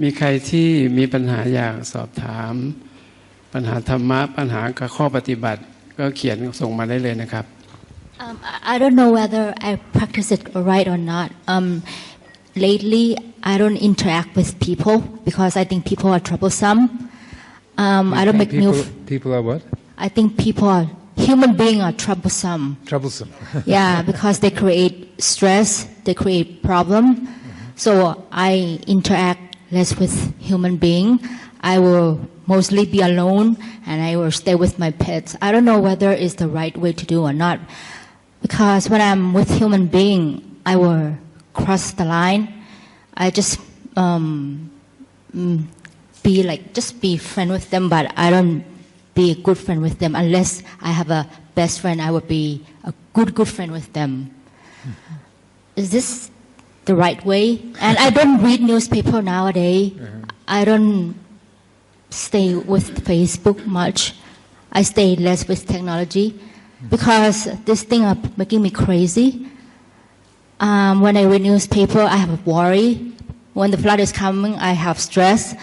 มีใครที่มีปัญหาอยากสอบถามปัญหาธรรมะปัญหากับข้อปฏิบัติก็เขียนส่งมาได้เลยนะครับ I don't know whether I practice it right or not. Lately, I don't interact with people because I think people are troublesome. I don't make new. People are what? I think human beings are troublesome. Troublesome. Yeah, because they create stress, they create problem. So I interact less with human being. I will mostly be alone and I will stay with my pets. I don't know whether it's the right way to do or not. Because when I'm with human being, I will cross the line. I just be friend with them, but I don't be a good friend with them unless I have a best friend. I would be a good friend with them. Is this the right way? And I don't read newspaper nowadays. I don't stay with Facebook much. I stay less with technology because this thing are making me crazy. When I read newspaper, I have a worry. When the flood is coming, I have stress.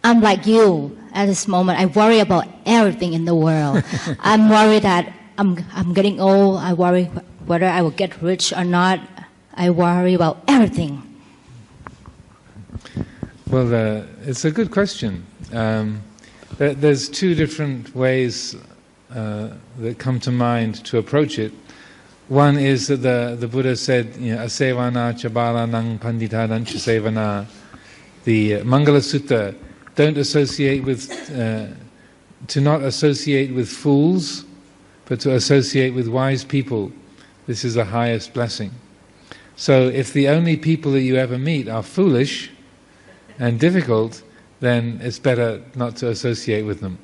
I'm like you at this moment. I worry about everything in the world. I'm worried that I'm getting old. I worry whether I will get rich or not. I worry about everything. Well, it's a good question. There's two different ways that come to mind to approach it. One is that the Buddha said, asevana chabalanang panditanan chasevana. The Mangala Sutta, don't associate with, to not associate with fools, but to associate with wise people. This is the highest blessing. So if the only people that you ever meet are foolish and difficult, then it's better not to associate with them.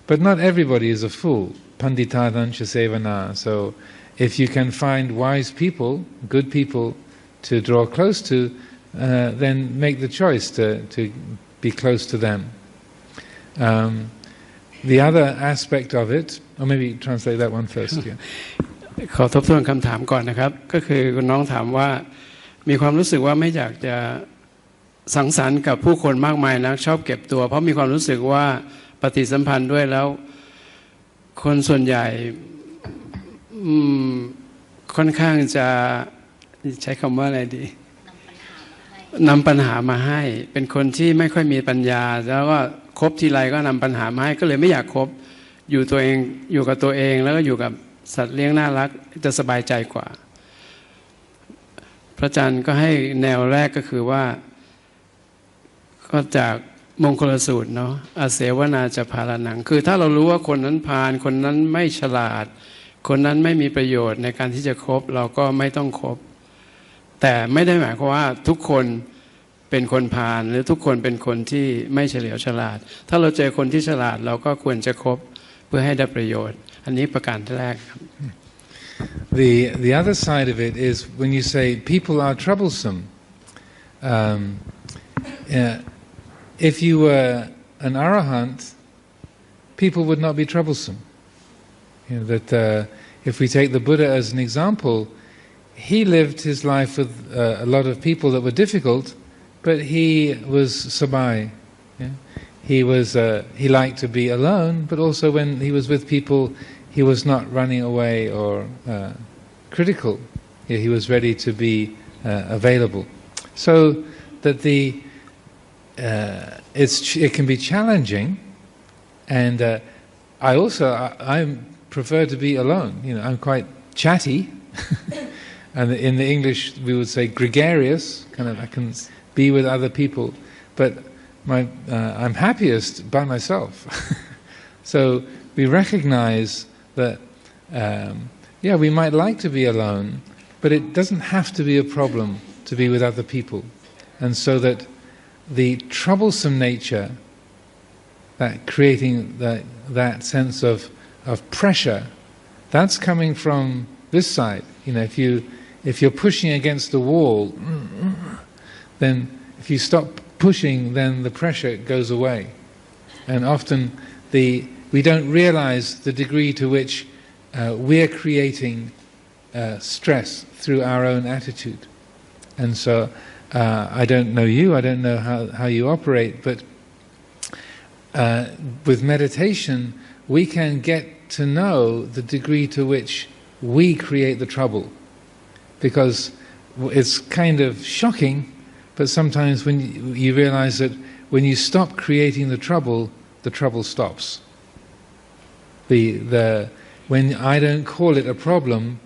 But not everybody is a fool. Panditanan chasevana. So if you can find wise people, good people to draw close to, then make the choice to be close to them. The other aspect of it, or maybe translate that one first. Yeah. ขอทบทวนคำถามก่อนนะครับก็คือคุณน้องถามว่ามีความรู้สึกว่าไม่อยากจะสังสรรค์กับผู้คนมากมายนะชอบเก็บตัวเพราะมีความรู้สึกว่าปฏิสัมพันธ์ด้วยแล้วคนส่วนใหญ่ค่อนข้างจะใช้คำว่าอะไรดีนำปัญหามาให้เป็นคนที่ไม่ค่อยมีปัญญาแล้วก็คบทีไรก็นำปัญหามาให้ก็เลยไม่อยากคบอยู่ตัวเองอยู่กับตัวเองแล้วก็อยู่กับสัตว์เลี้ยงน่ารักจะสบายใจกว่าพระอาจารย์ก็ให้แนวแรกก็คือว่าก็จากมงคลสูตรเนาะอาเสวนาจะพาลานังคือถ้าเรารู้ว่าคนนั้นพาลคนนั้นไม่ฉลาดคนนั้นไม่มีประโยชน์ในการที่จะคบเราก็ไม่ต้องคบแต่ไม่ได้หมายความว่าทุกคนเป็นคนพาลหรือทุกคนเป็นคนที่ไม่เฉลียวฉลาดถ้าเราเจอคนที่ฉลาดเราก็ควรจะคบเพื่อให้ได้ประโยชน์อันนี้ประการแรกครับ The other side of it is when you say people are troublesome. If you were an arahant, people would not be troublesome. If we take the Buddha as an example, he lived his life with a lot of people that were difficult, but he was sabai. He liked to be alone, but also when he was with people, he was not running away or critical. He was ready to be available. So that it can be challenging, and I prefer to be alone. I'm quite chatty, and in the English we would say gregarious. I can be with other people, but I'm happiest by myself. So we recognize that, we might like to be alone, but it doesn't have to be a problem to be with other people. And so that the troublesome nature, that creating that sense of pressure, that's coming from this side. If you're pushing against the wall, then if you stop pushing, then the pressure goes away. And often we don't realize the degree to which we're creating stress through our own attitude. And so I don't know you, I don't know how you operate, but with meditation we can get to know the degree to which we create the trouble, because it's kind of shocking, but sometimes when you realize that when you stop creating the trouble stops. When I don't call it a problem,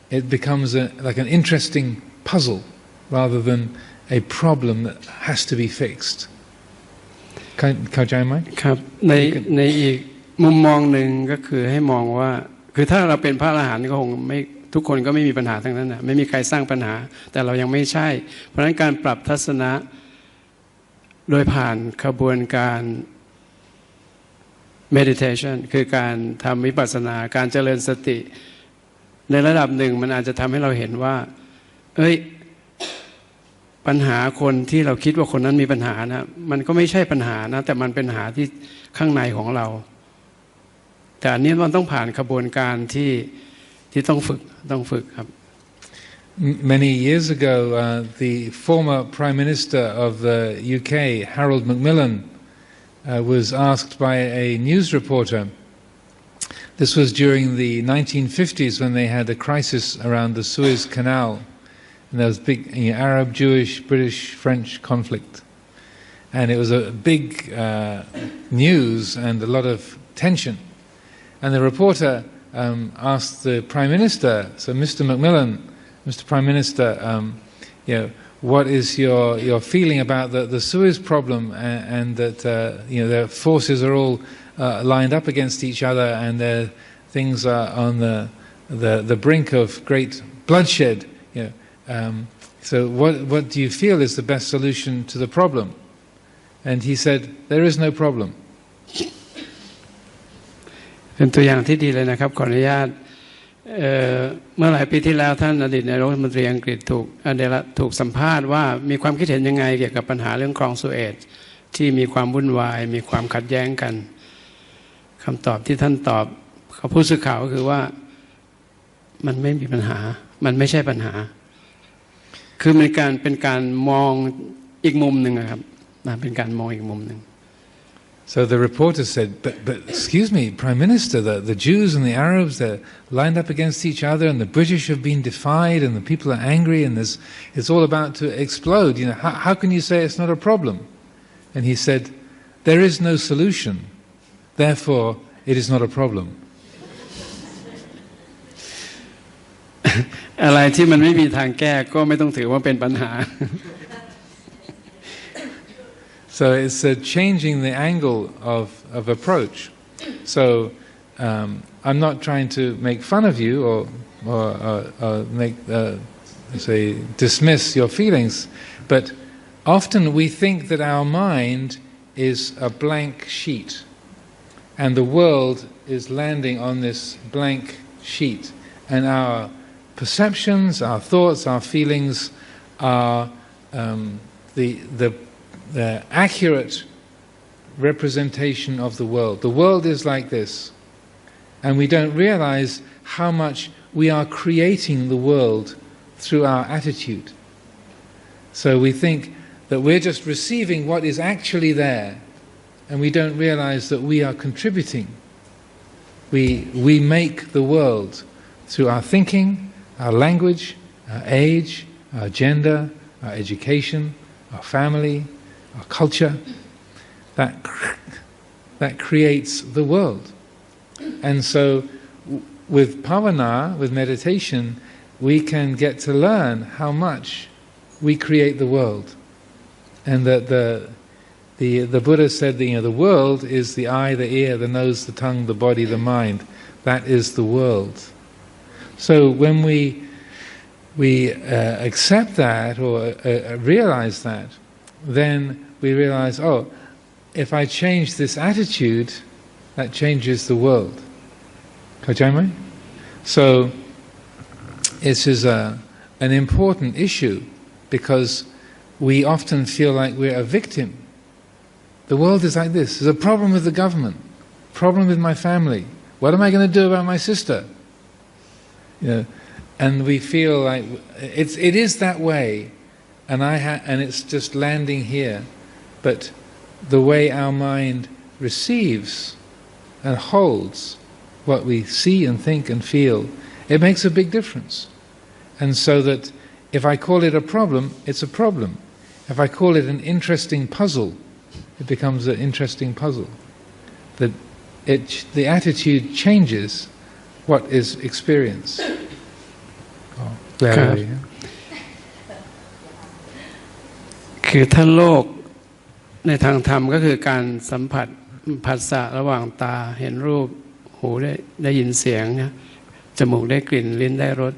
it becomes like an interesting puzzle rather than a problem that has to be fixed. เข้าใจไหมครับในอีกมุมมองหนึ่งก็คือให้มองว่าคือถ้าเราเป็นพระอรหันต์ก็คงไม่ทุกคนก็ไม่มีปัญหาทั้งนั้นนะไม่มีใครสร้างปัญหาแต่เรายังไม่ใช่เพราะฉะนั้นการปรับทัศนะโดยผ่านขบวนการ meditation คือการทำวิปัสสนาการเจริญสติในระดับหนึ่งมันอาจจะทำให้เราเห็นว่าปัญหาคนที่เราคิดว่าคนนั้นมีปัญหานะมันก็ไม่ใช่ปัญหานะแต่มันเป็นปัญหาที่ข้างในของเราแต่อันนี้มันต้องผ่านขบวนการที่ต้องฝึกครับ Many years ago, the former Prime Minister of the UK, Harold Macmillan, was asked by a news reporter. This was during the 1950s when they had a crisis around the Suez Canal, and there was big Arab, Jewish, British, French conflict, and it was a big news and a lot of tension. And the reporter asked the Prime Minister, so Mr. Macmillan, Mr. Prime Minister, what is your feeling about the Suez problem and that their forces are all lined up against each other and things are on the brink of great bloodshed. So what do you feel is the best solution to the problem? And he said, there is no problem. เป็นตัวอย่างที่ดีเลยนะครับขออนุญาตเมื่อหลายปีที่แล้วท่านอดีตนายกรัฐมนตรีอังกฤษถูกสัมภาษณ์ว่ามีความคิดเห็นยังไงเกี่ยวกับปัญหาเรื่องคลองสุเอซที่มีความวุ่นวายมีความขัดแย้งกันคำตอบที่ท่านตอบกับผู้สื่อข่าวก็คือว่ามันไม่มีปัญหามันไม่ใช่ปัญหาคือเป็นการมองอีกมุมหนึ่งครับเป็นการมองอีกมุมหนึ่งSo the reporter said, but excuse me, Prime Minister, the Jews and the Arabs, they're lined up against each other and the British have been defied and the people are angry and it's all about to explode. How can you say it's not a problem? And he said, there is no solution, therefore it is not a problem. อะไรที่มันไม่มีทางแก้ก็ไม่ต้องถือว่าเป็นปัญหา So it's changing the angle of approach. So I'm not trying to make fun of you or make dismiss your feelings, but often we think that our mind is a blank sheet, and the world is landing on this blank sheet, and our perceptions, our thoughts, our feelings are the accurate representation of the world. The world is like this, and we don't realize how much we are creating the world through our attitude. So we think that we're just receiving what is actually there, and we don't realize that we are contributing. We make the world through our thinking, our language, our age, our gender, our education, our family, our culture, that creates the world. And so with bhavana, with meditation, we can get to learn how much we create the world. And that the Buddha said that, the world is the eye, the ear, the nose, the tongue, the body, the mind. That is the world. So when we accept that or realize that, then we realize, if I change this attitude, that changes the world. เข้าใจไหม? So this is an important issue because we often feel like we're a victim. The world is like this. There's a problem with the government, problem with my family. What am I going to do about my sister? And we feel like it is that way. and it's just landing here, but the way our mind receives and holds what we see and think and feel, it makes a big difference. And so that if I call it a problem, it's a problem. If I call it an interesting puzzle, it becomes an interesting puzzle. That the attitude changes what is experienced. Oh, very. คือถ้าโลกในทางธรรมก็คือการสัมผัสผัสสะระหว่างตาเห็นรูปหูได้ยินเสียงจมูกได้กลิ่นลิ้นได้รส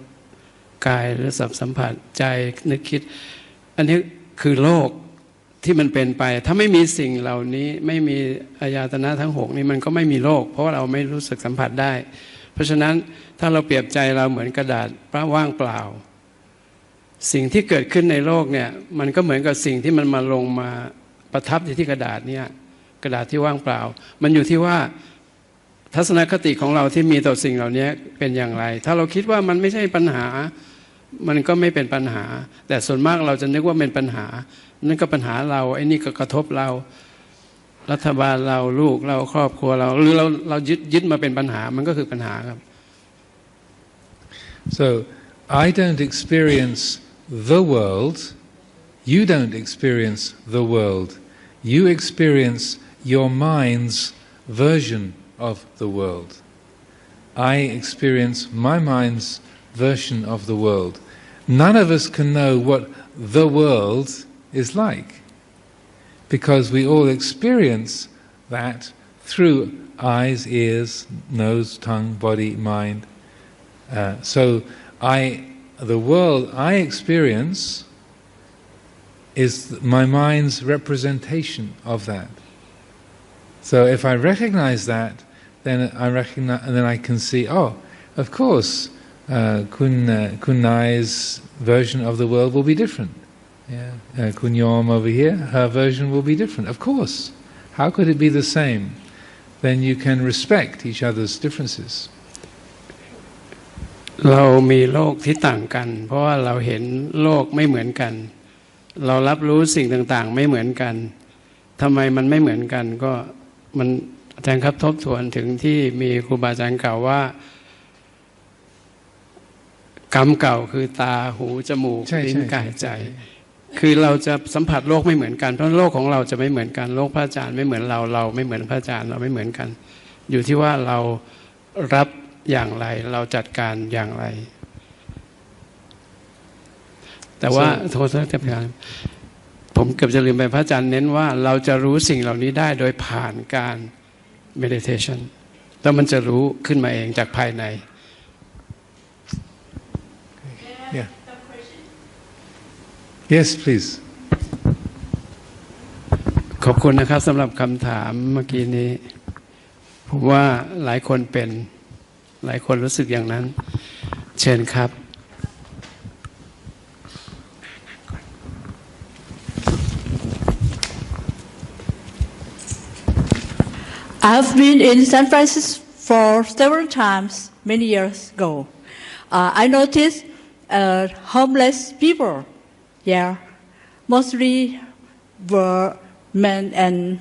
กายหรือสัมผัสใจนึกคิดอันนี้คือโลกที่มันเป็นไปถ้าไม่มีสิ่งเหล่านี้ไม่มีอายตนะทั้ง6นี้มันก็ไม่มีโลกเพราะว่าเราไม่รู้สึกสัมผัสได้เพราะฉะนั้นถ้าเราเปรียบใจเราเหมือนกระดาษว่างเปล่าสิ่งที่เกิดขึ้นในโลกเนี่ยมันก็เหมือนกับสิ่งที่มันมาลงมาประทับอยู่ที่กระดาษเนี่ยกระดาษที่ว่างเปล่ามันอยู่ที่ว่าทัศนคติของเราที่มีต่อสิ่งเหล่านี้เป็นอย่างไรถ้าเราคิดว่ามันไม่ใช่ปัญหามันก็ไม่เป็นปัญหาแต่ส่วนมากเราจะนึกว่าเป็นปัญหานั่นก็ปัญหาเราไอ้นี่ก็กระทบเรารัฐบาลเราลูกเราครอบครัวเราหรือเรายึดมาเป็นปัญหามันก็คือปัญหาครับ So I don't experience the world, you don't experience the world, you experience your mind's version of the world. I experience my mind's version of the world. None of us can know what the world is like because we all experience that through eyes, ears, nose, tongue, body, mind. So the world I experience is my mind's representation of that. So if I recognize that, then I can see, oh, of course, Kunai's version of the world will be different. Yeah. Kunyom over here, her version will be different. Of course. How could it be the same? Then you can respect each other's differences. เรามีโลกที่ต่างกันเพราะว่าเราเห็นโลกไม่เหมือนกันเรารับรู้สิ่งต่างๆไม่เหมือนกันทำไมมันไม่เหมือนกันก็มันอาจารย์ครับทบทวนถึงที่มีครูบาอาจารย์กล่าวว่ากรรมเก่าคือตาหูจมูกลิ้นกายใจคือเราจะสัมผัสโลกไม่เหมือนกันเพราะโลกของเราจะไม่เหมือนกันโลกพระอาจารย์ไม่เหมือนเราไม่เหมือนพระอาจารย์เราไม่เหมือนกันอยู่ที่ว่าเรารับอย่างไรเราจัดการอย่างไรแต่ว่าโทษนะครับผมเกือบจะลืมไปพระอาจารย์เน้นว่าเราจะรู้สิ่งเหล่านี้ได้โดยผ่านการ meditation แล้วมันจะรู้ขึ้นมาเองจากภายใน Yeah. Yes, please. ขอบคุณนะครับสำหรับคำถามเมื่อกี้นี้ผมว่าหลายคนเป็นหลายคนรู้สึกอย่างนั้นเชิญครับ I've been in San Francisco for several times many years ago. I noticed homeless people, mostly were men and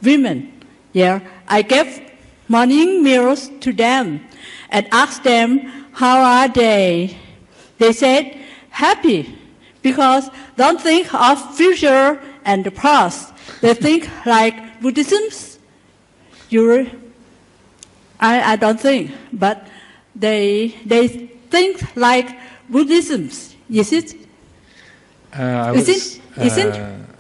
women. I gave morning meals to them and asked them how are they. They said happy because don't think of future and the past. They think like Buddhism's. I don't think, but they think like Buddhism. Is it?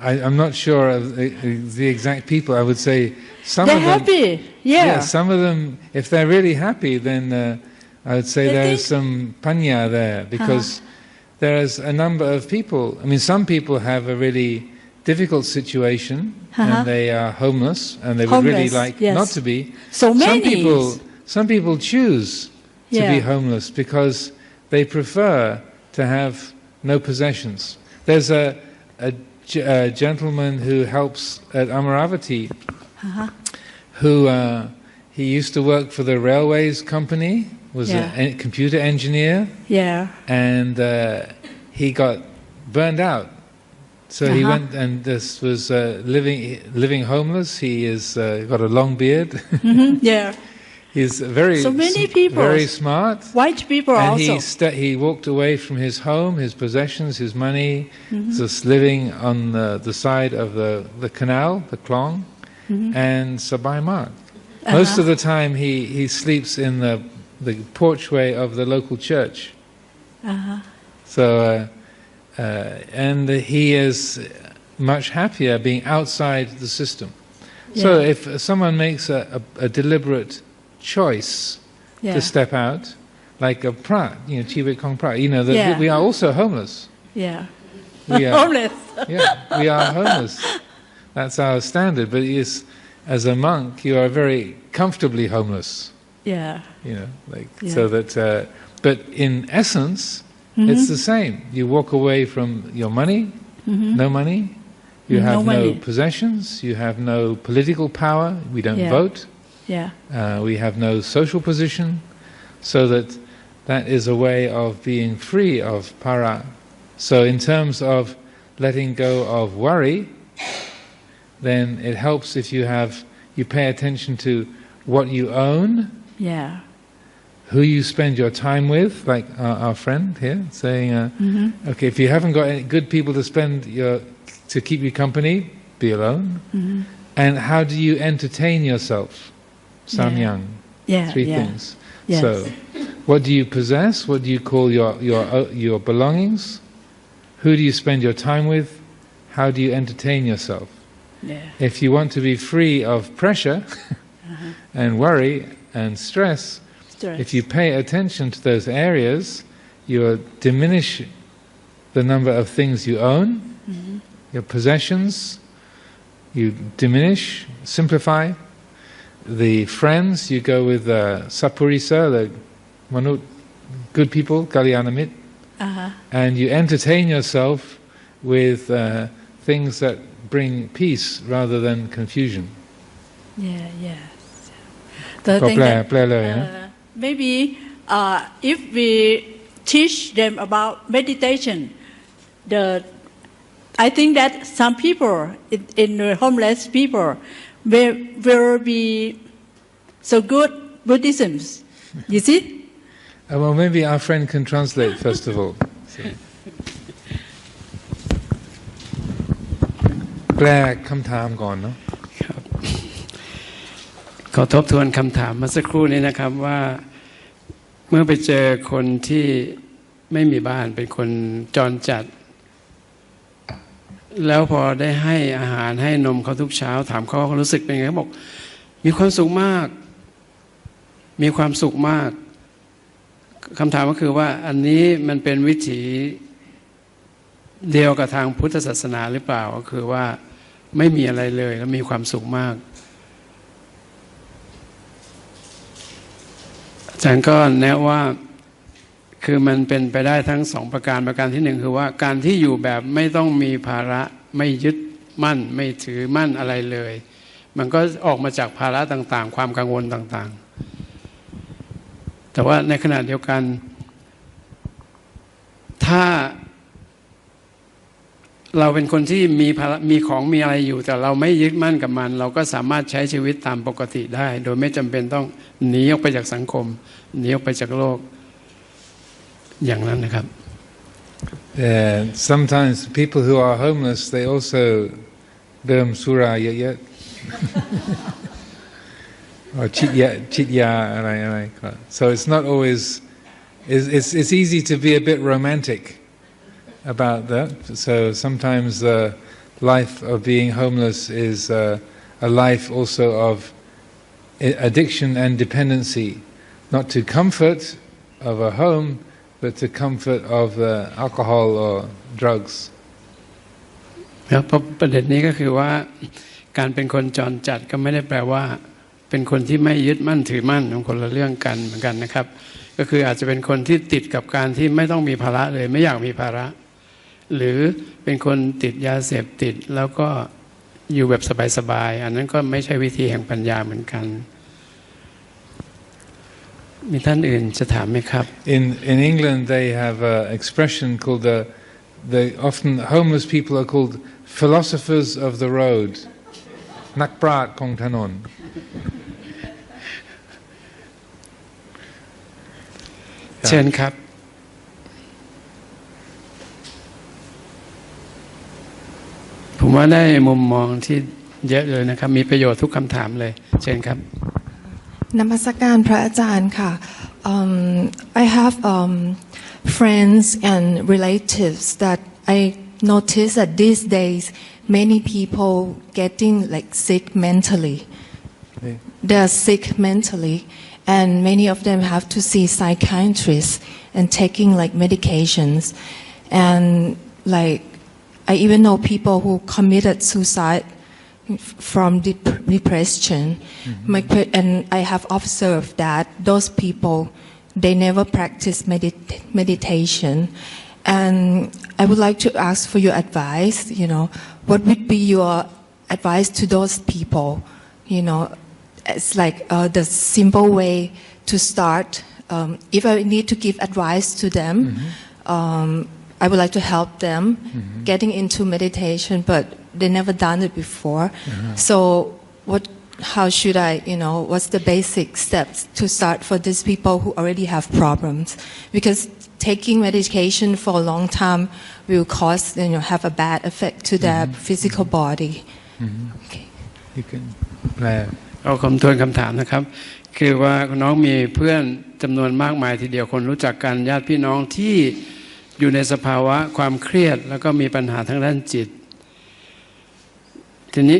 I'm not sure of the exact people. I would say some they're of them. Happy. Yeah. Some of them, if they're really happy, then I would say there's some panya there because there's a number of people. I mean, some people have a really difficult situation and they are homeless and they would really like not to be. So many. Some people choose to be homeless because they prefer to have no possessions. There's a gentleman who helps at Amaravati who he used to work for the railways company, was a computer engineer, and he got burned out So he went, and this was living homeless. He is got a long beard. Yeah. He's very So many people. very smart. White people And also. he walked away from his home, his possessions, his money, just living on the side of the canal, the klong, and sabai mat. Most of the time he sleeps in the porchway of the local church. So and he is much happier being outside the system. So if someone makes a deliberate choice to step out, like a prat, Chivit Kong Prat, that we are also homeless. Yeah. We are Homeless. we are homeless. That's our standard. But as a monk, you are very comfortably homeless. Yeah. So that. But in essence, it's the same. You walk away from your money, no money. You have no possessions. You have no political power. We don't vote. Yeah. We have no social position. So that is a way of being free of para. So in terms of letting go of worry, then it helps if you pay attention to what you own. Yeah. Who you spend your time with, like our friend here, saying, okay, if you haven't got any good people to keep you company, be alone. And how do you entertain yourself? Samyang. Yeah. Three things. Yes. So, what do you possess? What do you call your belongings? Who do you spend your time with? How do you entertain yourself? Yeah. If you want to be free of pressure and worry and stress, if you pay attention to those areas, you will diminish the number of things you own, your possessions, you diminish, simplify. The friends, you go with sapurisa, the manut, good people, kalyanamit, and you entertain yourself with things that bring peace rather than confusion. Yeah, yes. The thing that, maybe if we teach them about meditation, I think that some people in homeless people will be so good Buddhisms. You see? Well, maybe our friend can translate first of all. แปลคำถามก่อนเนาะ ครับขอทบทวนคำถามเมื่อสักครู่นี้นะครับว่าเมื่อไปเจอคนที่ไม่มีบ้านเป็นคนจรจัดแล้วพอได้ให้อาหารให้นมเขาทุกเช้าถามเขารู้สึกเป็นไงเขาบอกมีความสุขมากมีความสุขมากคำถามก็คือว่าอันนี้มันเป็นวิถีเดียวกับทางพุทธศาสนาหรือเปล่าก็คือว่าไม่มีอะไรเลยแล้วมีความสุขมากอาจารย์ก็แนะว่าคือมันเป็นไปได้ทั้งสองประการที่หนึ่งคือว่าการที่อยู่แบบไม่ต้องมีภาระไม่ยึดมั่นไม่ถือมั่นอะไรเลยมันก็ออกมาจากภาระต่างๆความกังวลต่างๆแต่ว่าในขณะเดียวกันถ้าเราเป็นคนที่มีของมีอะไรอยู่แต่เราไม่ยึดมั่นกับมันเราก็สามารถใช้ชีวิตตามปกติได้โดยไม่จำเป็นต้องหนีออกไปจากสังคมหนีออกไปจากโลกอย่างนั้นนะครับ Sometimes people who are homeless they alsoดื่มสุราเยอะๆ or ชิดยาอะไรก็ so it's not always it's easy to be a bit romantic about that. So sometimes the life of being homeless is a life also of addiction and dependency, not to comfort of a home, but to comfort of alcohol or drugs. ครับประเด็นนี้ก็คือว่าการเป็นคนจรจัดก็ไม่ได้แปลว่าเป็นคนที่ไม่ยึดมั่นถือมั่นของคนละเรื่องกันเหมือนกันนะครับก็คืออาจจะเป็นคนที่ติดกับการที่ไม่ต้องมีภาระเลยไม่อยากมีภาระหรือเป็นคนติดยาเสพติดแล้วก็อยู่แบบสบายๆอันนั้นก็ไม่ใช่วิธีแห่งปัญญาเหมือนกันมีท่านอื่นจะถามไหมครับ In England they have an expression called often homeless people are called philosophers of the road นักปราชญ์ของถนน เชิญครับผมว่าได้มุมมองที่เยอะเลยนะครับมีประโยชน์ทุกคำถามเลยเชิญครับนมัสการพระอาจารย์ค่ะ I have friends and relatives that I notice that these days many people getting like sick mentally. They are sick mentally, and many of them have to see psychiatrists and taking like medications, and like I even know people who committed suicide from depression. And I have observed that those people, they never practice meditation. And I would like to ask for your advice, what would be your advice to those people? It's like the simple way to start. If I need to give advice to them, I would like to help them getting into meditation, but they never done it before. So how should I, what's the basic steps to start for these people who already have problems? Because taking medication for a long time will cause, have a bad effect to their physical body. Okay. You can เอาคำทวนคำถามนะครับคือว่าน้องมีเพื่อนจำนวนมากมายทีเดียวคนรู้จักกันญาติพี่น้องที่อยู่ในสภาวะความเครียดแล้วก็มีปัญหาทางด้านจิตทีนี้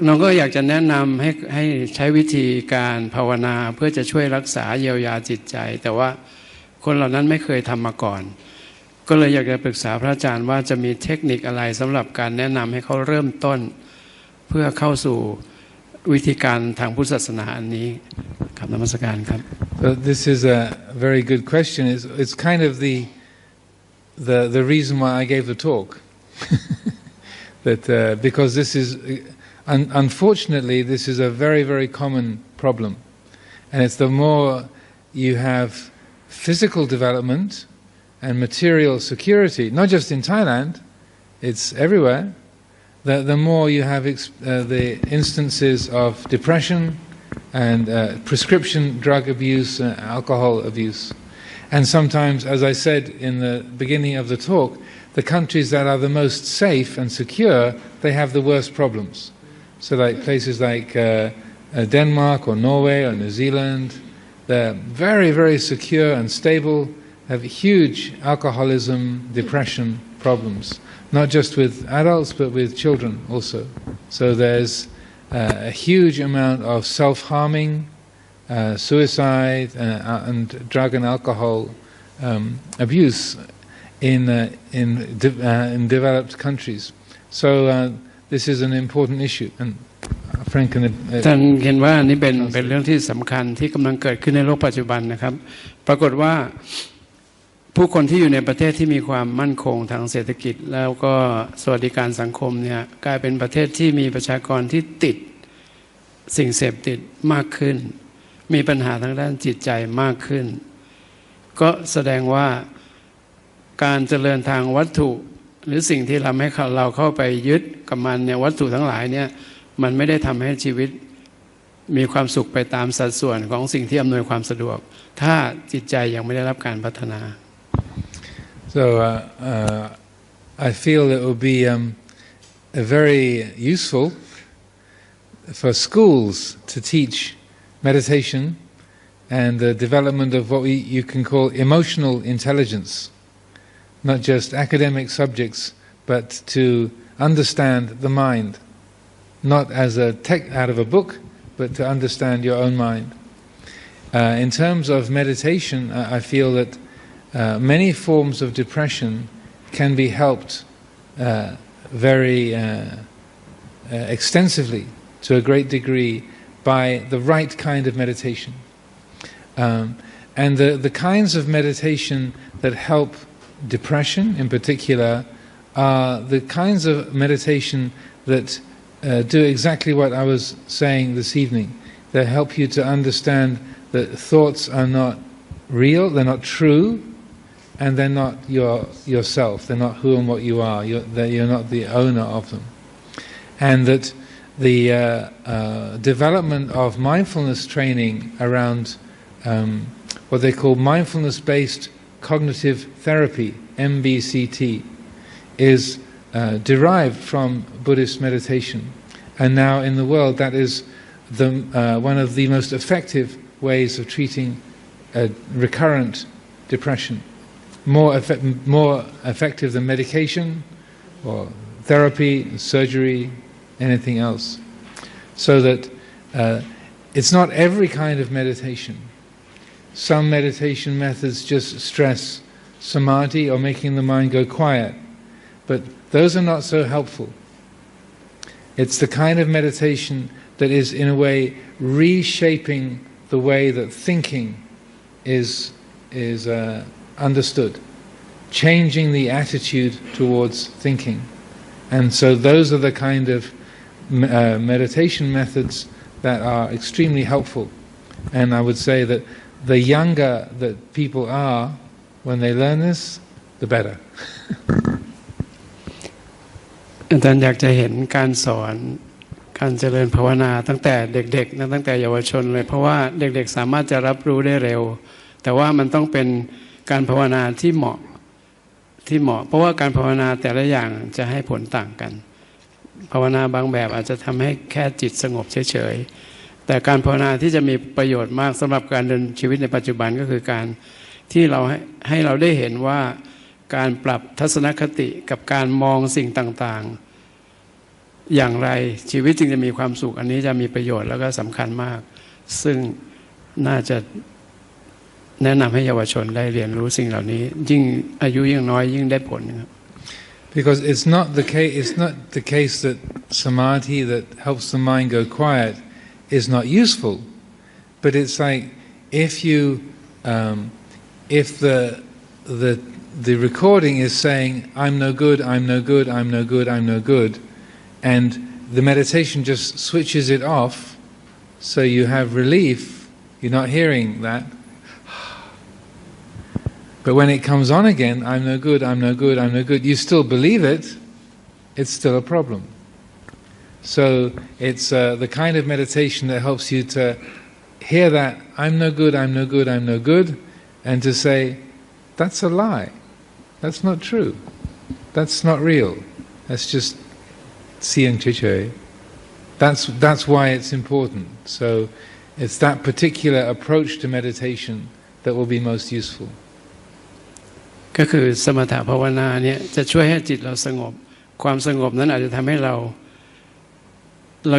น้องก็อยากจะแนะนำให้ใช้วิธีการภาวนาเพื่อจะช่วยรักษาเยียวยาจิตใจแต่ว่าคนเหล่านั้นไม่เคยทำมาก่อนก็เลยอยากจะปรึกษาพระอาจารย์ว่าจะมีเทคนิคอะไรสำหรับการแนะนำให้เขาเริ่มต้นเพื่อเข้าสู่วิธีการทางพุทธศาสนาอันนี้ครับนมัสการครับ So this is a very good question. It's kind of the reason why I gave the talk. That because this is unfortunately this is a very, very common problem, and it's the more you have physical development and material security, not just in Thailand, it's everywhere. The more you have the instances of depression and prescription drug abuse, alcohol abuse. And sometimes, as I said in the beginning of the talk, the countries that are the most safe and secure, they have the worst problems. So like places like Denmark or Norway or New Zealand, they're very, very secure and stable, have huge alcoholism, depression problems, not just with adults but with children also. So there's a huge amount of self-harming, suicide and drug and alcohol abuse in developed countries. So this is an important issue. And Frank can ท่านเห็นว่านี่เป็นเรื่องที่สำคัญที่กำลังเกิดขึ้นในโลกปัจจุบันนะครับปรากฏว่าผู้คนที่อยู่ในประเทศที่มีความมั่นคงทางเศรษฐกิจแล้วก็สวัสดิการสังคมเนี่ยกลายเป็นประเทศที่มีประชากรที่ติดสิ่งเสพติดมากขึ้นมีปัญหาทางด้านจิตใจมากขึ้นก็แสดงว่าการเจริญทางวัตถุหรือสิ่งที่ทำให้เราเข้าไปยึดกับมันเนี่ยวัตถุทั้งหลายเนี่ยมันไม่ได้ทำให้ชีวิตมีความสุขไปตามสัดส่วนของสิ่งที่อำนวยความสะดวกถ้าจิตใจยังไม่ได้รับการพัฒนา So I feel it would be very useful for schools to teach meditation and the development of what you can call emotional intelligence, not just academic subjects, but to understand the mind, not as a text out of a book, but to understand your own mind. In terms of meditation, I feel that many forms of depression can be helped very extensively, to a great degree, by the right kind of meditation. And the kinds of meditation that help depression in particular are the kinds of meditation that do exactly what I was saying this evening. They help you to understand that thoughts are not real, they're not true, and they're not yourself. They're not who and what you are. You're not the owner of them. And that the development of mindfulness training around what they call mindfulness-based cognitive therapy, MBCT, is derived from Buddhist meditation. And now in the world that is one of the most effective ways of treating recurrent depression. More effective than medication or therapy, surgery, anything else. So that it's not every kind of meditation. Some meditation methods just stress samadhi or making the mind go quiet, but those are not so helpful. It's the kind of meditation that is in a way reshaping the way that thinking is understood, changing the attitude towards thinking. And so those are the kind of meditation methods that are extremely helpful. And I would say that the younger that people are when they learn this, the better. อาจารย์อยากจะเห็นการสอนการเจริญภาวนาตั้งแต่เด็กๆนะตั้งแต่เยาวชนเลยเพราะว่าเด็กๆสามารถจะรับรู้ได้เร็วแต่ว่ามันต้องเป็นการภาวนาที่เหมาะเพราะว่าการภาวนาแต่ละอย่างจะให้ผลต่างกันภาวนาบางแบบอาจจะทำให้แค่จิตสงบเฉยๆแต่การภาวนาที่จะมีประโยชน์มากสำหรับการดำเนินชีวิตในปัจจุบันก็คือการที่เราให้เราได้เห็นว่าการปรับทัศนคติกับการมองสิ่งต่างๆอย่างไรชีวิตจึงจะมีความสุขอันนี้จะมีประโยชน์แล้วก็สำคัญมากซึ่งน่าจะแนะนำให้เยาวชนได้เรียนรู้สิ่งเหล่านี้ยิ่งอายุยิ่งน้อยยิ่งได้ผลครับ Because it's not the case that samadhi that helps the mind go quiet is not useful, but it's like if the recording is saying I'm no good, I'm no good, I'm no good, I'm no good, and the meditation just switches it off, so you have relief. You're not hearing that. But when it comes on again, I'm no good, I'm no good, I'm no good, you still believe it, it's still a problem. So it's the kind of meditation that helps you to hear that, I'm no good, I'm no good, I'm no good, and to say, that's a lie, that's not true, that's not real, that's just seeing chichoy. That's why it's important. So it's that particular approach to meditation that will be most useful. ก็คือสมถภาวนาเนี่ยจะช่วยให้จิตเราสงบความสงบนั้นอาจจะทำให้เรา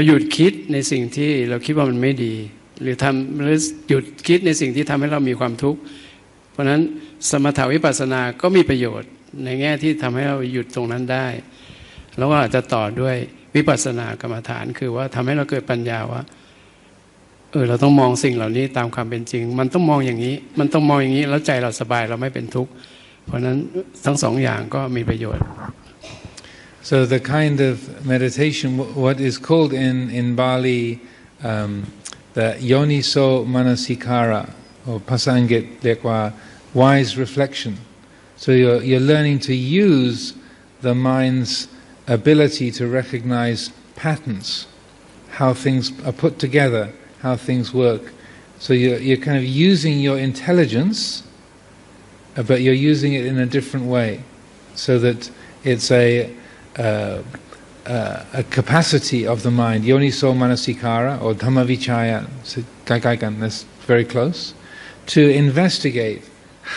หยุดคิดในสิ่งที่เราคิดว่ามันไม่ดีหรือหยุดคิดในสิ่งที่ทำให้เรามีความทุกข์เพราะฉะนั้นสมถวิปัสสนาก็มีประโยชน์ในแง่ที่ทำให้เราหยุดตรงนั้นได้แล้วก็อาจจะต่อด้วยวิปัสสนากรรมฐานคือว่าทำให้เราเกิดปัญญาว่าเราต้องมองสิ่งเหล่านี้ตามความเป็นจริงมันต้องมองอย่างนี้มันต้องมองอย่างนี้แล้วใจเราสบายเราไม่เป็นทุกข์เพราะนั้นทั้งสองอย่างก็มีประโยชน์ So the kind of meditation, what is called in Bali the yoniso manasikara, or pasangit เรียกว่า wise reflection. So you're learning to use the mind's ability to recognize patterns, how things are put together, how things work. So you're kind of using your intelligence, but you're using it in a different way, so that it's a capacity of the mind, yoniso manasikara or dhammavichaya, that's very close, to investigate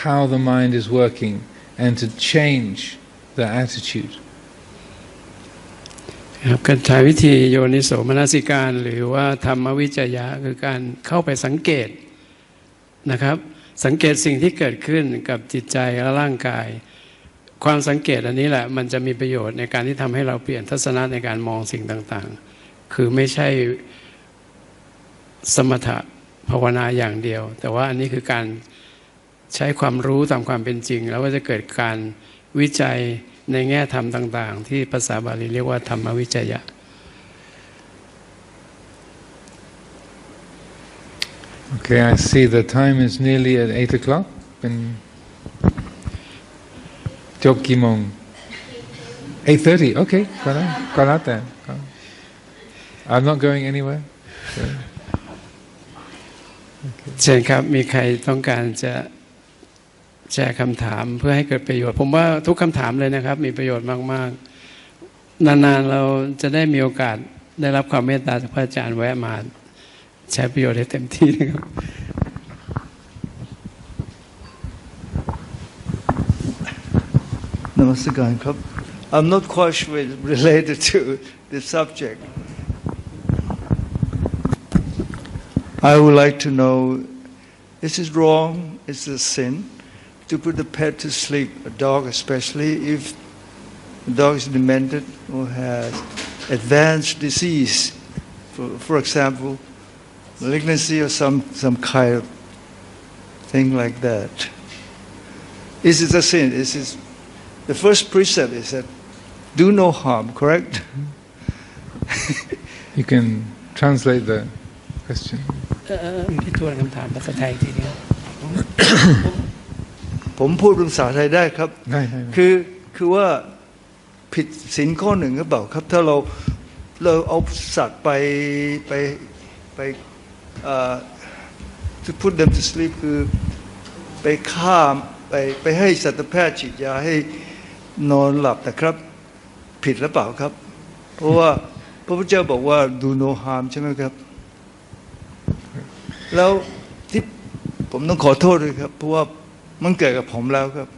how the mind is working and to change the attitude. ครับการใช้วิธีโยนิโสมนสิการหรือว่าธรรมวิจยะคือการเข้าไปสังเกตนะครับสังเกตสิ่งที่เกิดขึ้นกับจิตใจและร่างกายความสังเกตอันนี้แหละมันจะมีประโยชน์ในการที่ทำให้เราเปลี่ยนทัศนะในการมองสิ่งต่างๆคือไม่ใช่สมถะภาวนาอย่างเดียวแต่ว่าอันนี้คือการใช้ความรู้ตามความเป็นจริงแล้วก็จะเกิดการวิจัยในแง่ธรรมต่างๆที่ภาษาบาลีเรียกว่าธรรมวิจยะ Okay, I see the time is nearly at 8 o'clock. จบกี่โมง 8:30 okay ก็แล้วแต่ I'm not going anywhere เชิญครับมีใครต้องการจะแชร์คำถามเพื่อให้เกิดประโยชน์ผมว่าทุกคำถามเลยนะครับมีประโยชน์มากๆนานๆเราจะได้มีโอกาสได้รับความเมตตาจากพระอาจารย์แวะมาใช้ประโยชน์ให้เต็มที่นะครับ Namaskaramครับ I'm not quite sure related to the subject. I would like to know, is it wrong, is it a sin to put the pet to sleep, a dog especially, if the dog is demented or has advanced disease, for example, malignancy or some kind of thing like that. Is it a sin? Is it, the first precept is that do no harm, correct? You can translate the question. พี่ทวนคำถามภาษาไทยทีนี้ ผมพูดภาษาไทยได้ครับ ได้ คือว่าผิดศีลข้อหนึ่งหรือเปล่าครับถ้าเราเอาสัตว์ไปto put them to sleep คือไปฆ่าไปให้สัตวแพทย์ฉีดยาให้นอนหลับนะครับผิดหรือเปล่าครับเพราะว่าพระพุทธเจ้าบอกว่า do no harm ใช่ไหมครับแล้วที่ผมต้องขอโทษด้วยครับเพราะว่ามันเกิดกับผมแล้วครับ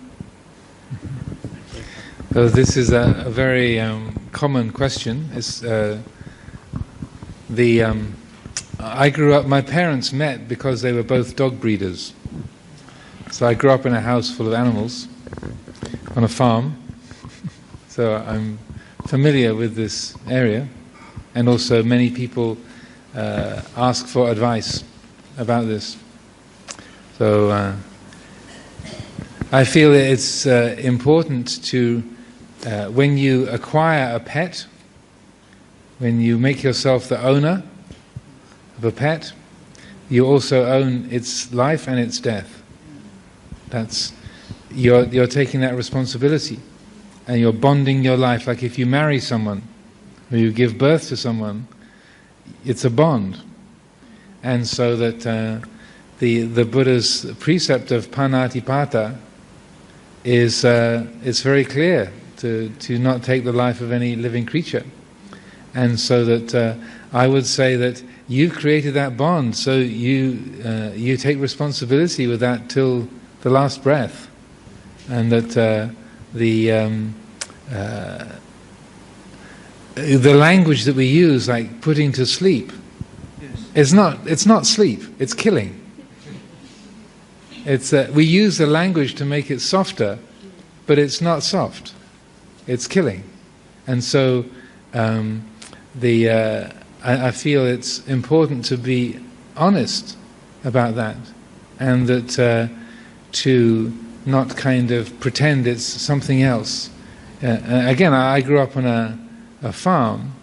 So this is a very common question. It's I grew up. My parents met because they were both dog breeders. So I grew up in a house full of animals on a farm. So I'm familiar with this area, and also many people ask for advice about this. So I feel it's important to when you acquire a pet, when you make yourself the owner of a pet, you also own its life and its death. That's you're taking that responsibility, and you're bonding your life. Like if you marry someone, or you give birth to someone, it's a bond, and so that the Buddha's precept of panatipata is it's very clear to not take the life of any living creature, and so that I would say that you created that bond, so you take responsibility with that till the last breath, and that the language that we use, like putting to sleep, it's not sleep, it's killing. It's we use the language to make it softer, but it's not soft. It's killing, and so I feel it's important to be honest about that, and that to not kind of pretend it's something else. Again, I grew up on a farm,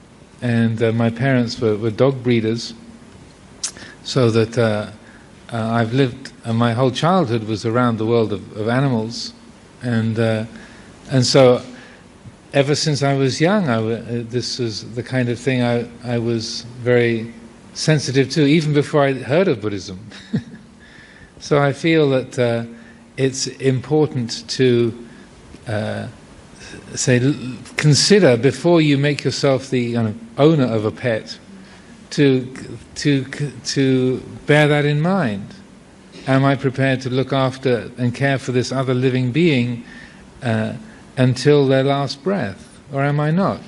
and my parents were dog breeders, so that I've lived. My whole childhood was around the world of animals, and so ever since I was young, this was the kind of thing I was very sensitive to, even before I heard of Buddhism. So I feel that it's important to consider before you make yourself the owner of a pet, to bear that in mind. Am I prepared to look after and care for this other living being until their last breath, or am I not?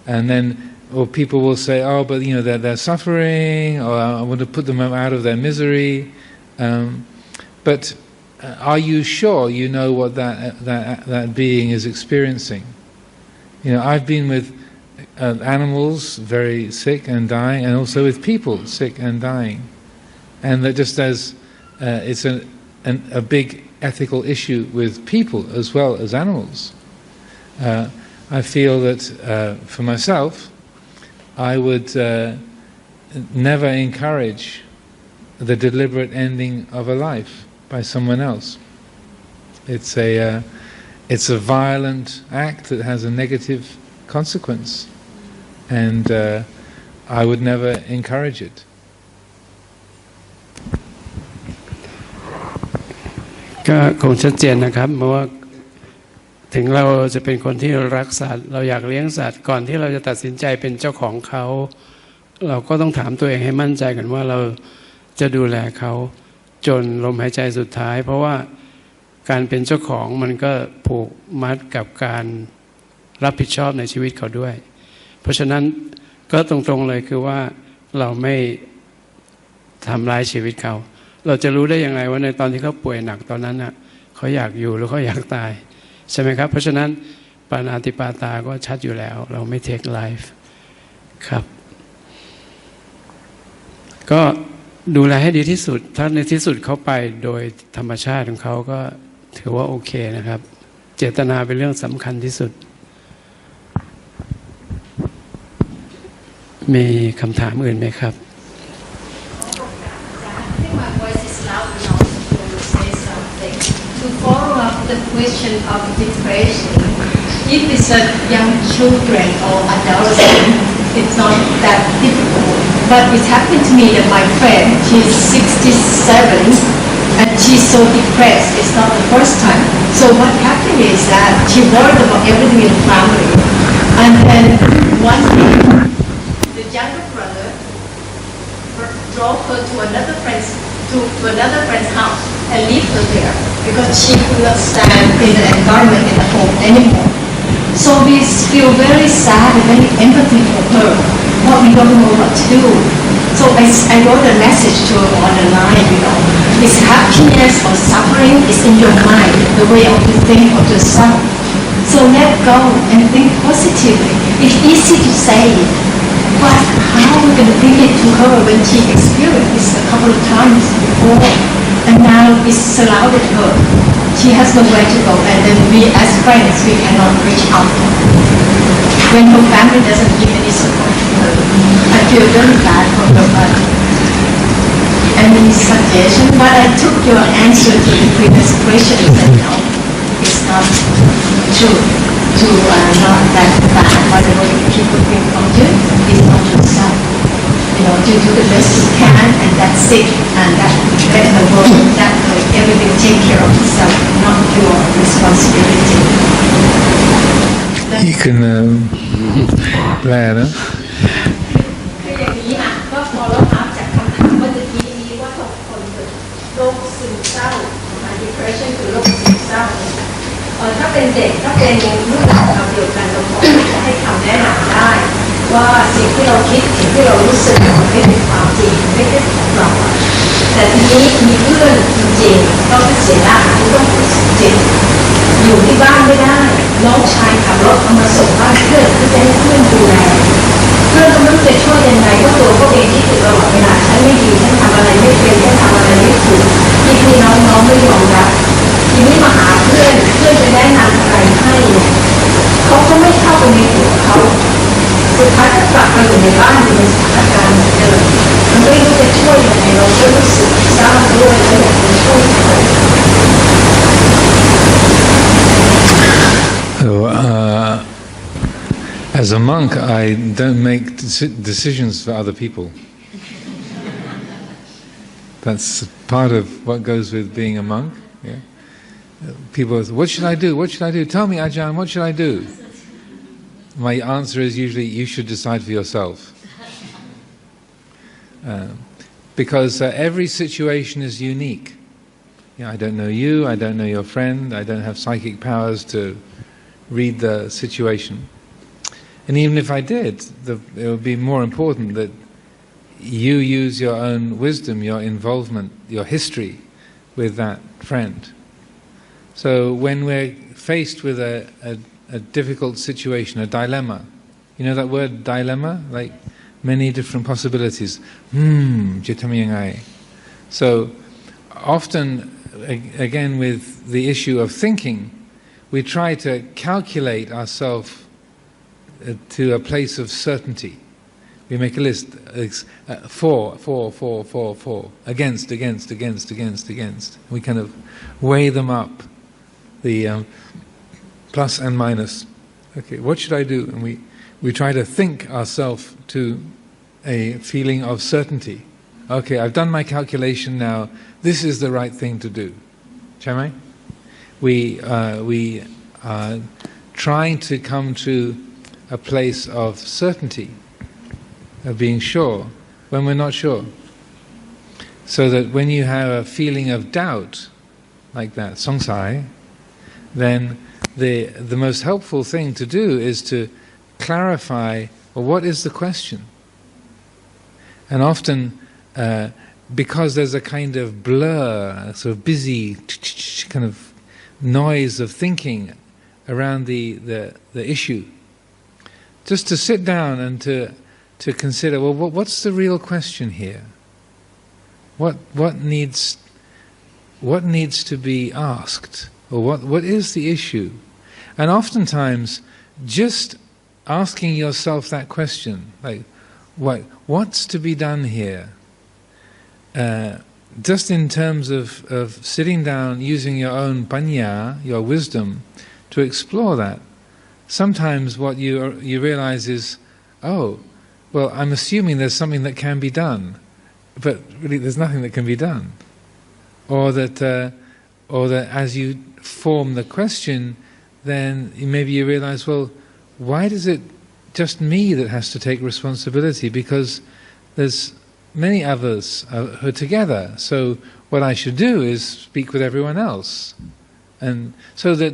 And then, or people will say, "Oh, but they're suffering," or "I want to put them out of their misery." But are you sure you know what that being is experiencing? I've been with animals very sick and dying, and also with people sick and dying, and that just as it's a big ethical issue with people as well as animals. I feel that for myself, I would never encourage the deliberate ending of a life by someone else. it's a violent act that has a negative consequence, and I would never encourage it. ก็คงชัดเจนนะครับเพราะว่าถึงเราจะเป็นคนที่รักสัตว์เราอยากเลี้ยงสัตว์ก่อนที่เราจะตัดสินใจเป็นเจ้าของเขาเราก็ต้องถามตัวเองให้มั่นใจกันว่าเราจะดูแลเขาจนลมหายใจสุดท้ายเพราะว่าการเป็นเจ้าของมันก็ผูกมัดกับการรับผิดชอบในชีวิตเขาด้วยเพราะฉะนั้นก็ตรงๆเลยคือว่าเราไม่ทำร้ายชีวิตเขาเราจะรู้ได้ยังไงว่าในตอนที่เขาป่วยหนักตอนนั้นน่ะเขาอยากอยู่หรือเขาอยากตายใช่ไหมครับเพราะฉะนั้นปาณาติปาตาก็ชัดอยู่แล้วเราไม่เทคไลฟ์ครับก็ดูแลให้ดีที่สุดถ้าในที่สุดเขาไปโดยธรรมชาติของเขาก็ถือว่าโอเคนะครับเจตนาเป็นเรื่องสำคัญที่สุดมีคำถามอื่นไหมครับTo follow up the question of depression, if it's a young children or adolescent, it's not that difficult. But it happened to me that my friend, she's 67 and she's so depressed. It's not the first time. So what happened is that she worried about everything in the family. And then one day, the younger brother drove her to another friend's house and leave her there because she could not stand in the environment in the home anymore. So we feel very sad and very empathy for her, but we don't know what to do. So I wrote a message to her on the line, is happiness or suffering is in your mind, the way of you think of yourself. So let go and think positively. It's easy to say, but how are we going to bring it to her when she experienced this a couple of times before, and now it's surrounded her. She has nowhere to go, and then we as friends, we cannot reach out to her. When her family doesn't give any support to her, I feel very bad for her, but any suggestion? But I took your answer to the previous question and said, no, it's not true. Not that bad. Whatever people think of you is not yourself. You do the best you can, and that's it. And that let the world, that everything take care of itself, not your responsibility. You can plan, huh? คืออย่างนี้อ่ะก็พอเราถามจากคำถามเมื่อกี้นี้ว่าทุกคนเกิดโรคซึมเศร้า depression คือโรคซึมเศร้าถ้าเป็นเด็กถ้าเป็นรุ่นราวเดียวกันเราพอจะให้คำแนะนำได้ว่าสิ่งที่เราคิดสิ่งที่เรารู้สึกมันไม่เป็นความจริงไม่ใช่ของเราแต่ทีนี้มีเพื่อนจริงๆต้องเสียหน้าที่ต้องเจ็บอยู่ที่บ้านไม่ได้น้องชายขับรถเอามาส่งบ้านเพื่อนเพื่อจะให้เพื่อนดูแลเพื่อนก็ไม่รู้จะช่วยยังไงก็ตัวเขาเองที่ตลอดเวลาฉันไม่ดีฉันทำอะไรไม่เป็นฉันทำอะไรไม่ถูกพี่น้องไม่ยอมรับทีนี้มาหาเพื่อนจะแนะนำอะไรให้เขาก็ไม่เข้าไปในหัวเขาสุดท้ายก็กลับมาอยู่ในบ้านอยู่ในสถานการณ์เหมือนเดิมมันไม่รู้จะช่วยยังไงเราก็รู้สึกเศร้าด้วยแล้วอยากจะช่วยเขา As a monk, I don't make decisions for other people. That's part of what goes with being a monk. Yeah? People say, what should I do? What should I do? Tell me, Ajahn, what should I do? My answer is usually, you should decide for yourself. Because every situation is unique. I don't know you, I don't know your friend, I don't have psychic powers to read the situation. And even if I did, it would be more important that you use your own wisdom, your involvement, your history with that friend. So when we're faced with a difficult situation, a dilemma, you know that word dilemma? Like many different possibilities. So often, again with the issue of thinking, we try to calculate ourselves to a place of certainty. We make a list, for, against. We kind of weigh them up, the plus and minus. Okay, what should I do? And we try to think ourselves to a feeling of certainty. Okay, I've done my calculation now. This is the right thing to do. Chamai? We are trying to come to a place of certainty, of being sure, when we're not sure. So that when you have a feeling of doubt, like that, songsai, then the most helpful thing to do is to clarify, well, what is the question? And often, because there's a kind of blur, a sort of busy kind of noise of thinking around the issue, just to sit down and to consider, well, what's the real question here? What needs to be asked, or what is the issue? And oftentimes, just asking yourself that question, like, what's to be done here? Just in terms of sitting down, using your own panya, your wisdom, to explore that. Sometimes what you realize is, oh, well, I'm assuming there's something that can be done, but really there's nothing that can be done. Or that as you form the question, then maybe you realize, well, why is it just me that has to take responsibility? Because there's many others who are together. So what I should do is speak with everyone else. And so that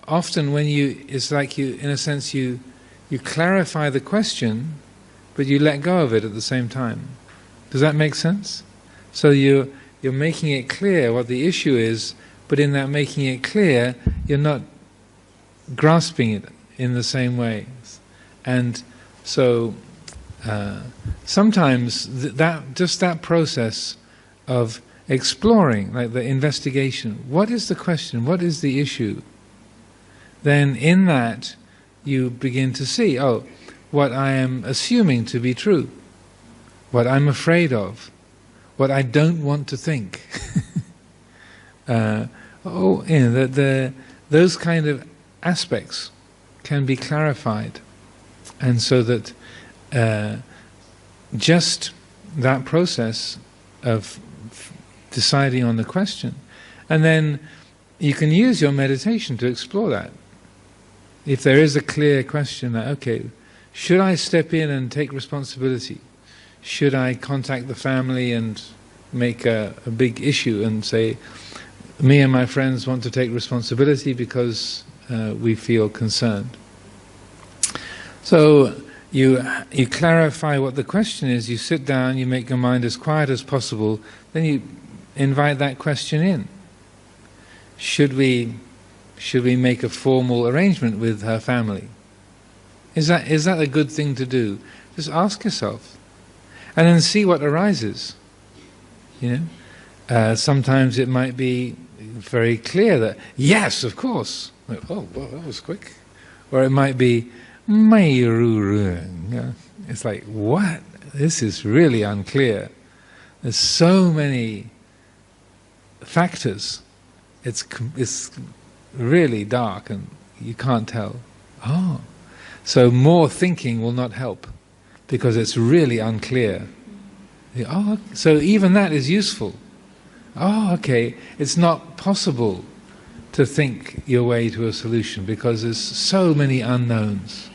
often when it's like you, in a sense, you clarify the question, but you let go of it at the same time. Does that make sense? So you're making it clear what the issue is, but in that making it clear, you're not grasping it in the same way. And so sometimes that process of exploring, like the investigation, what is the question, what is the issue? Then in that you begin to see, oh, what I am assuming to be true, what I'm afraid of, what I don't want to think. Those kind of aspects can be clarified, and so that just that process of deciding on the question, and then you can use your meditation to explore that. If there is a clear question that, okay, should I step in and take responsibility? Should I contact the family and make a big issue and say, me and my friends want to take responsibility because we feel concerned? So you clarify what the question is, you sit down, you make your mind as quiet as possible, then you invite that question in. Should we make a formal arrangement with her family? Is that a good thing to do? Just ask yourself, and then see what arises. Sometimes it might be very clear that yes, of course. Oh, well, that was quick. Or it might be it's like, what? This is really unclear. There's so many factors. It's really dark and you can't tell. Oh, so more thinking will not help because it's really unclear. Oh, so even that is useful. Oh, okay, it's not possible to think your way to a solution because there's so many unknowns.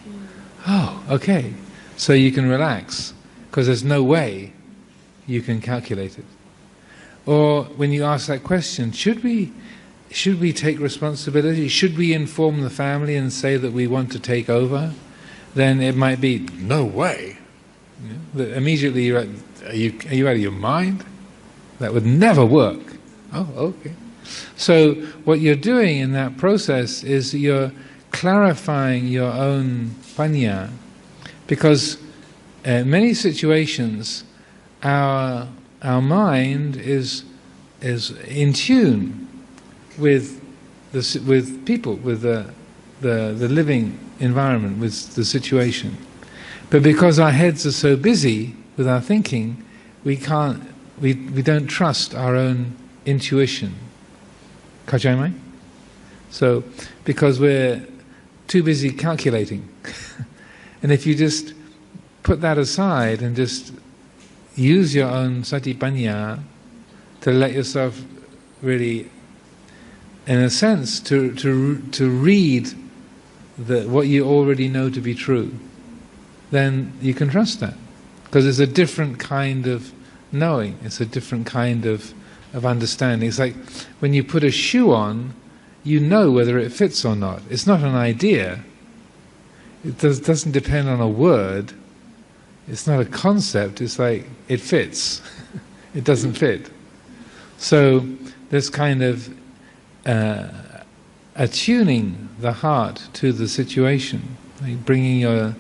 Oh, okay, so you can relax because there's no way you can calculate it. Or when you ask that question, should we take responsibility? Should we inform the family and say that we want to take over? Then it might be, no way. Immediately you're like, are you out of your mind? That would never work. Oh, okay. So what you're doing in that process is you're clarifying your own panya, because in many situations our mind is in tune with people, with the living environment, with the situation. But because our heads are so busy with our thinking, we don't trust our own intuition. So because we're too busy calculating. And if you just put that aside and just use your own satipanya to let yourself really, in a sense, to read what you already know to be true, then you can trust that. Because it's a different kind of knowing, it's a different kind of understanding. It's like when you put a shoe on, you know whether it fits or not. It's not an idea. It doesn't depend on a word. It's not a concept. It's like it fits. It doesn't fit. So this kind of attuning the heart to the situation, like bringing your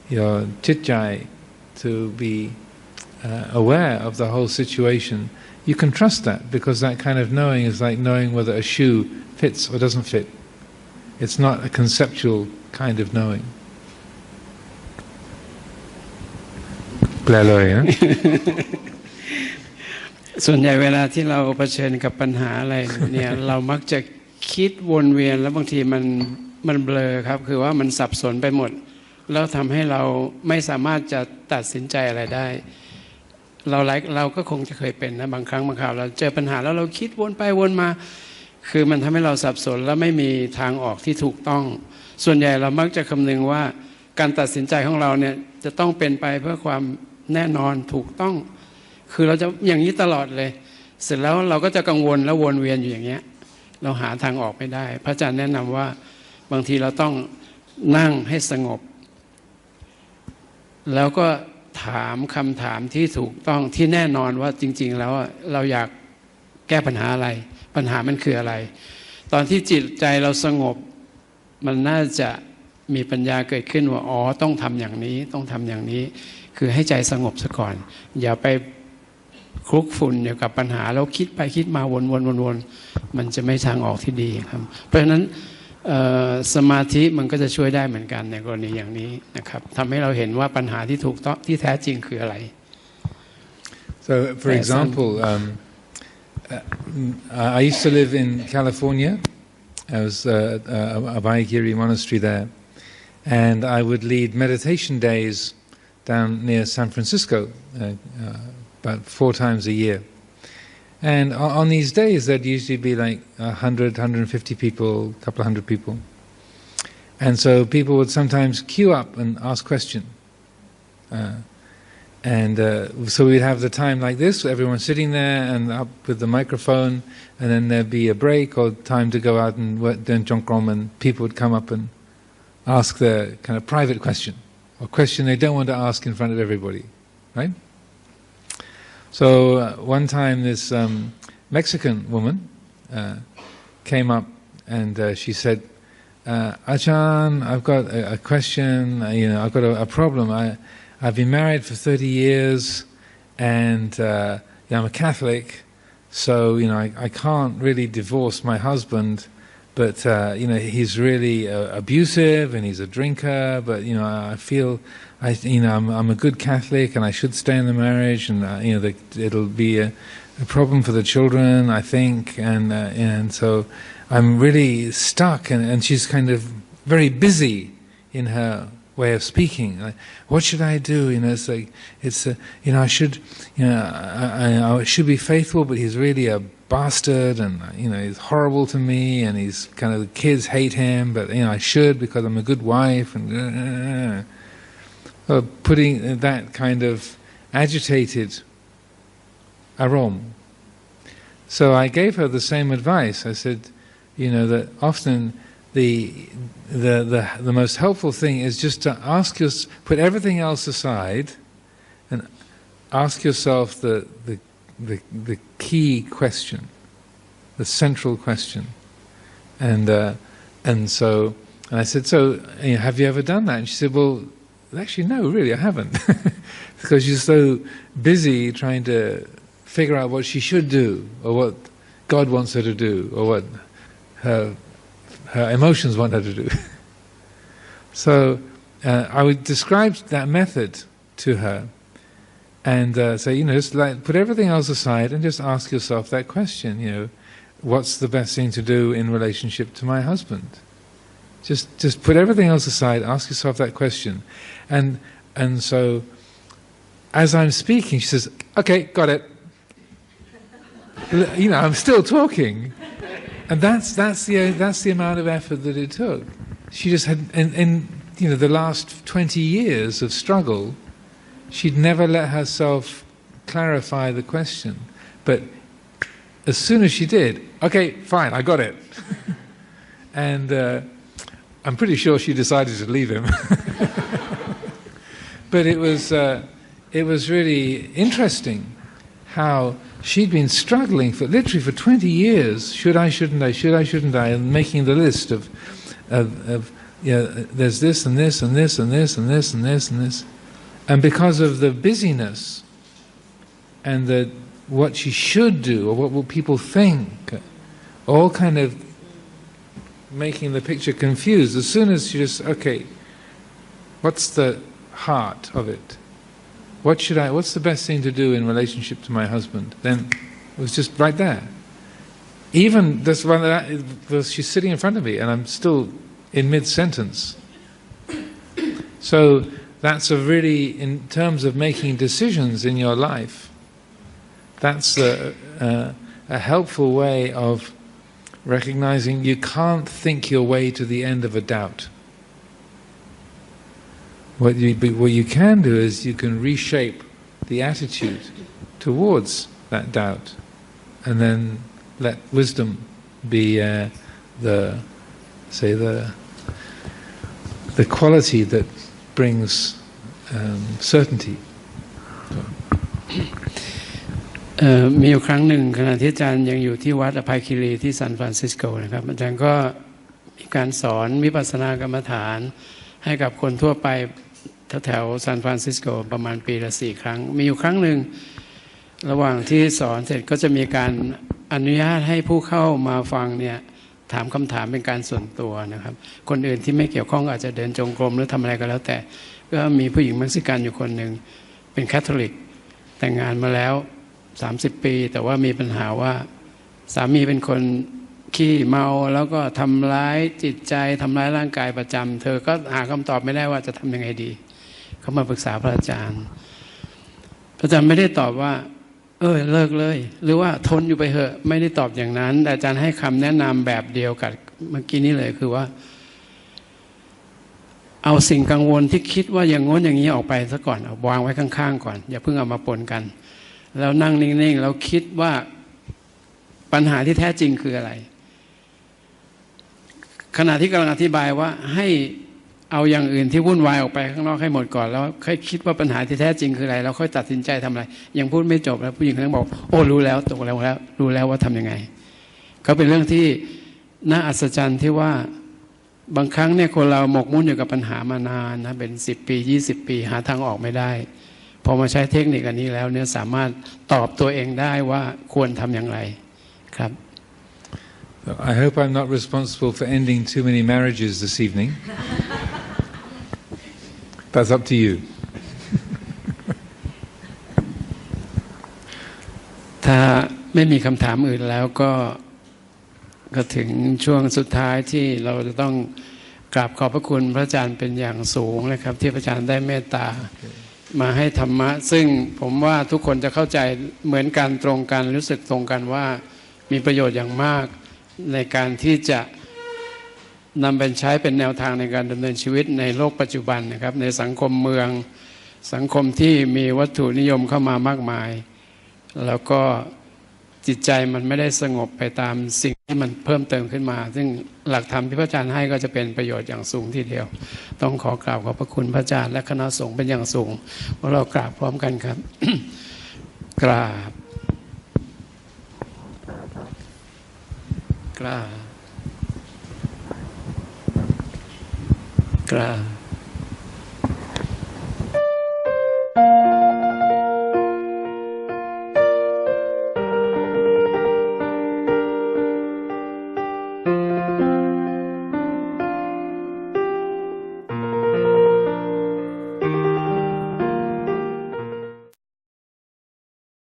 chitjai to be aware of the whole situation, you can trust that, because that kind of knowing is like knowing whether a shoe fits or doesn't fit. It's not a conceptual kind of knowing. แปลเลยนะ ส่วนใหญ่เวลาที่เราเผชิญกับปัญหาอะไรเนี่ย เรามักจะคิดวนเวียนแล้วบางทีมันเบลอครับ คือว่ามันสับสนไปหมดแล้วทำให้เราไม่สามารถจะตัดสินใจอะไรได้เราก็คงจะเคยเป็นนะบางครั้งบางคราวเราเจอปัญหาแล้วเราคิดวนไปวนมาคือมันทำให้เราสับสนและไม่มีทางออกที่ถูกต้องส่วนใหญ่เรามักจะคำนึงว่าการตัดสินใจของเราเนี่ยจะต้องเป็นไปเพื่อความแน่นอนถูกต้องคือเราจะอย่างนี้ตลอดเลยเสร็จแล้วเราก็จะกังวลแล้ววนเวียนอยู่อย่างเงี้ยเราหาทางออกไม่ได้พระอาจารย์แนะนำว่าบางทีเราต้องนั่งให้สงบแล้วก็ถามคำถามที่ถูกต้องที่แน่นอนว่าจริงๆแล้วเราอยากแก้ปัญหาอะไรปัญหามันคืออะไรตอนที่จิตใจเราสงบมันน่าจะมีปัญญาเกิดขึ้นว่าอ๋อต้องทำอย่างนี้ต้องทำอย่างนี้คือให้ใจสงบซะก่อนอย่าไปคลุกฝุ่นเกี่ยวกับปัญหาแล้วคิดไปคิดมาวนมันจะไม่ทางออกที่ดีครับเพราะฉะนั้นสมาธิมันก็จะช่วยได้เหมือนกันในกรณีอย่างนี้นะครับทำให้เราเห็นว่าปัญหาที่ถูกต้องที่แท้จริงคืออะไร So for example I used to live in California. I was a Abhayagiri monastery there, and I would lead meditation days down near San Francisco about 4 times a year. And on these days, there'd usually be like 100, 150 people, a couple of hundred people. And so people would sometimes queue up and ask questions. So we'd have the time like this, everyone sitting there and up with the microphone, and then there'd be a break or time to go out and work doing jongkrom, and people would come up and ask their kind of private question, or question they don't want to ask in front of everybody, right? So one time this Mexican woman came up and she said, Ajahn, I've got a question, I've got a problem. I've been married for 30 years and I'm a Catholic, so I can't really divorce my husband, but he's really abusive and he's a drinker, but I feel I'm a good Catholic and I should stay in the marriage, and it'll be a problem for the children, I think, and so I'm really stuck, and she's kind of very busy in her way of speaking. Like, what should I do? It's like I should be faithful, but he's really a bastard, and he's horrible to me, and he's kind of, the kids hate him, but I should because I'm a good wife, and putting that kind of agitated arom. So I gave her the same advice. I said, that often the most helpful thing is just to put everything else aside and ask yourself the key question, the central question. And I said, so have you ever done that? And she said, well, actually no, really I haven't. Because she's so busy trying to figure out what she should do, or what God wants her to do, or what her emotions want her to do. So I would describe that method to her and say, just like put everything else aside and just ask yourself that question, what's the best thing to do in relationship to my husband? Just put everything else aside. Ask yourself that question, and so as I'm speaking, she says, "Okay, got it." You know, I'm still talking, and that's the amount of effort that it took. She just had, in the last 20 years of struggle, she'd never let herself clarify the question, but as soon as she did, okay, fine, I got it. And I'm pretty sure she decided to leave him. But it was really interesting how she'd been struggling literally for 20 years. Should I, shouldn't I, and making the list of there's this and this and this and this and this and this and this. And because of the busyness and what she should do or what will people think, all kind of making the picture confused. As soon as you just, okay, what's the heart of it? What's the best thing to do in relationship to my husband? Then it was just right there. Even this one, she's sitting in front of me and I'm still in mid-sentence. So that's a really, in terms of making decisions in your life, that's a helpful way of recognizing you can't think your way to the end of a doubt. What you can do is you can reshape the attitude towards that doubt, and then let wisdom be the quality that brings certainty. มีอยู่ครั้งหนึ่งขณะที่อาจารย์ยังอยู่ที่วัดอภัยคีรีที่ซานฟรานซิสโกนะครับอาจารย์ก็มีการสอนวิปัสสนากรรมฐานให้กับคนทั่วไปแถวซานฟรานซิสโกประมาณปีละ4 ครั้งมีอยู่ครั้งหนึ่งระหว่างที่สอนเสร็จก็จะมีการอนุญาตให้ผู้เข้ามาฟังเนี่ยถามคำถามเป็นการส่วนตัวนะครับคนอื่นที่ไม่เกี่ยวข้องอาจจะเดินจงกรมหรือทำอะไรก็แล้วแต่ก็มีผู้หญิงเม็กซิกันอยู่คนหนึ่งเป็นคาทอลิกแต่งงานมาแล้ว30 ปีแต่ว่ามีปัญหาว่าสามีเป็นคนขี้เมาแล้วก็ทำร้ายจิตใจทำร้ายร่างกายประจำเธอก็หาคำตอบไม่ได้ว่าจะทำยังไงดีเขามาปรึกษาพระอาจารย์พระอาจารย์ไม่ได้ตอบว่าเลิกเลยหรือว่าทนอยู่ไปเถอะไม่ได้ตอบอย่างนั้นแต่อาจารย์ให้คำแนะนำแบบเดียวกับเมื่อกี้นี้เลยคือว่าเอาสิ่งกังวลที่คิดว่าอย่างง้นอย่างนี้ออกไปซะก่อนเอาวางไว้ข้างๆก่อนอย่าเพิ่งเอามาปนกันแล้วนั่งนิ่งๆแล้วคิดว่าปัญหาที่แท้จริงคืออะไรขณะที่กำลังอธิบายว่าให้เอาอย่างอื่นที่วุ่นวายออกไปข้างนอกให้หมดก่อนแล้วค่อยคิดว่าปัญหาที่แท้จริงคืออะไรแล้วค่อยตัดสินใจทำอะไรยังพูดไม่จบแล้วผู้หญิงคนนั้นบอกโอ้รู้แล้วตกแล้วรู้แล้วว่าทำยังไงก็เป็นเรื่องที่น่าอัศจรรย์ที่ว่าบางครั้งเนี่ยคนเราหมกมุ่นอยู่กับปัญหามานานนะเป็น10 ปี20 ปีหาทางออกไม่ได้พอมาใช้เทคนิคอันนี้แล้วเนี่ยสามารถตอบตัวเองได้ว่าควรทำอย่างไรครับ I hope I'm not responsible for ending too many marriages this evening. That's up to you. ถ้าไม่มีคำถามอื่นแล้วก็ถึงช่วงสุดท้ายที่เราจะต้องกราบขอบพระคุณพระอาจารย์เป็นอย่างสูงนะครับที่พระอาจารย์ได้เมตตามาให้ธรรมะซึ่งผมว่าทุกคนจะเข้าใจเหมือนกันตรงกันรู้สึกตรงกันว่ามีประโยชน์อย่างมากในการที่จะนำไปใช้เป็นแนวทางในการดำเนินชีวิตในโลกปัจจุบันนะครับในสังคมเมืองสังคมที่มีวัตถุนิยมเข้ามามากมายแล้วก็จิตใจมันไม่ได้สงบไปตามสิ่งที่มันเพิ่มเติมขึ้นมาซึ่งหลักธรรมที่พระอาจารย์ให้ก็จะเป็นประโยชน์อย่างสูงทีเดียวต้องขอกราบขอบพระคุณพระอาจารย์และคณะสงฆ์เป็นอย่างสูงว่าเรากราบพร้อมกันครับ กราบกราบ